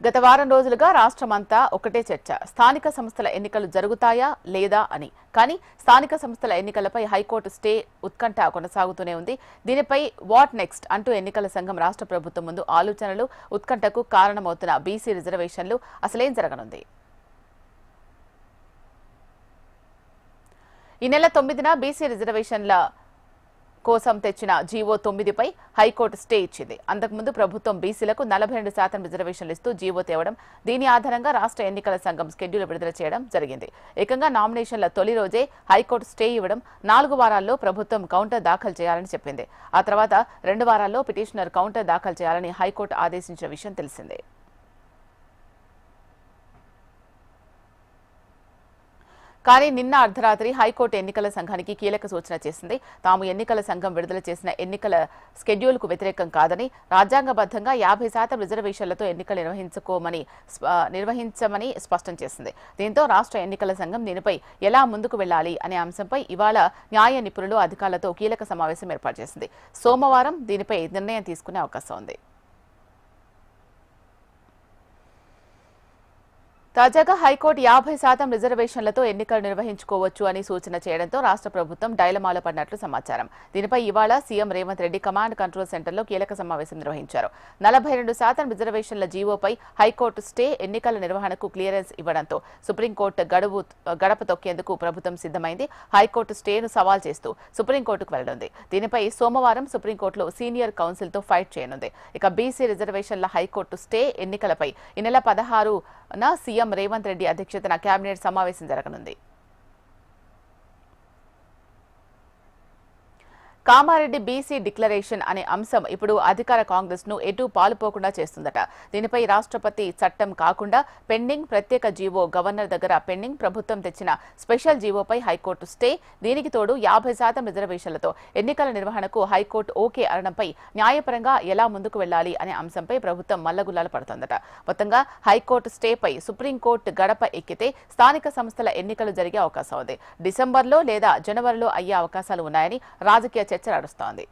గత వారం రోజులుగా రాష్ట్రమంతా ఒకటే చర్చ. స్థానిక సంస్థల ఎన్నికలు జరుగుతాయా లేదా అని. కానీ స్థానిక సంస్థల ఎన్నికలపై హైకోర్టు స్టే ఉత్కంఠ కొనసాగుతూనే ఉంది. దీనిపై వాట్ నెక్స్ట్ అంటూ ఎన్నికల సంఘం రాష్ట్ర ప్రభుత్వం ముందు ఆలోచనలు ఉత్కంఠకు కారణమవుతున్న బీసీ రిజర్వేషన్లు అసలేం జరగనుంది? ఈ నెల 9న బీసీ రిజర్వేషన్ల కోసం తెచ్చిన జీవో 9పై హైకోర్టు స్టే ఇచ్చింది. అంతకుముందు ప్రభుత్వం బీసీలకు 42% రిజర్వేషన్లు ఇస్తూ జీవో తేవడం, దీని ఆధారంగా రాష్ట్ర ఎన్నికల సంఘం షెడ్యూల్ విడుదల చేయడం జరిగింది. ఏకంగా నామినేషన్ల తొలి రోజే హైకోర్టు స్టే ఇవ్వడం, 4 వారాల్లో ప్రభుత్వం కౌంటర్ దాఖలు చేయాలని చెప్పింది. ఆ తర్వాత 2 వారాల్లో పిటిషనర్ కౌంటర్ దాఖలు చేయాలని హైకోర్టు ఆదేశించిన విషయం తెలిసిందే. కానీ నిన్న అర్ధరాత్రి హైకోర్టు ఎన్నికల సంఘానికి కీలక సూచన చేసింది. తాము ఎన్నికల సంఘం విడుదల చేసిన ఎన్నికల షెడ్యూల్కు వ్యతిరేకం కాదని, రాజ్యాంగబద్ధంగా 50% రిజర్వేషన్లతో ఎన్నికలు నిర్వహించమని స్పష్టం చేసింది. దీంతో రాష్ట్ర ఎన్నికల సంఘం దీనిపై ఎలా ముందుకు వెళ్లాలి అనే అంశంపై ఇవాళ న్యాయ నిపుణులు అధికారులతో కీలక సమావేశం ఏర్పాటు చేసింది. సోమవారం దీనిపై నిర్ణయం తీసుకునే అవకాశం ఉంది. తాజాగా హైకోర్టు 50% రిజర్వేషన్లతో ఎన్నికలు నిర్వహించుకోవచ్చు అని సూచన చేయడంతో రాష్ట్ర ప్రభుత్వం డైలమాలో పడినట్లు సమాచారం. దీనిపై ఇవాళ CM Revanth Reddy command control సెంటర్లో కీలక సమావేశం నిర్వహించారు. 42% రిజర్వేషన్ల జీవోపై హైకోర్టు స్టే, ఎన్నికల నిర్వహణకు క్లియరెన్స్ ఇవ్వడంతో సుప్రీంకోర్టు గడప తొక్కేందుకు ప్రభుత్వం సిద్ధమైంది. హైకోర్టు స్టేను సవాల్ చేస్తూ సుప్రీంకోర్టుకు వెళ్లనుంది. దీనిపై సోమవారం సుప్రీంకోర్టులో సీనియర్ కౌన్సిల్తో ఫైట్ చేయనుంది. ఇక బీసీ రిజర్వేషన్ల హైకోర్టు స్టే, ఎన్నికలపై ఈ నెల 16న సీఎం రేవంత్ రెడ్డి అధ్యక్షతన కేబినెట్ సమావేశం జరగనుంది. కామారెడ్డి బీసీ డిక్లరేషన్ అనే అంశం ఇప్పుడు అధికార కాంగ్రెస్ ను ఎటు పాలుపోకుండా చేస్తుందట. దీనిపై రాష్ట్రపతి చట్టం కాకుండా పెండింగ్ ప్రత్యేక జీవో గవర్నర్ దగ్గర పెండింగ్, ప్రభుత్వం తెచ్చిన స్పెషల్ జీవోపై హైకోర్టు స్టే, దీనికి తోడు 50% రిజర్వేషన్లతో ఎన్నికల నిర్వహణకు హైకోర్టు ఓకే అనడంపై న్యాయపరంగా ఎలా ముందుకు వెళ్లాలి అనే అంశంపై ప్రభుత్వం మల్లగుల్లాలు పడుతోందట. మొత్తంగా హైకోర్టు స్టేపై సుప్రీంకోర్టు గడప ఎక్కితే స్థానిక సంస్థల ఎన్నికలు జరిగే అవకాశం ఉంది. డిసెంబర్లో లేదా జనవరిలో అయ్యే అవకాశాలు ఉన్నాయని రాజకీయ చర్చ నడుస్తోంది.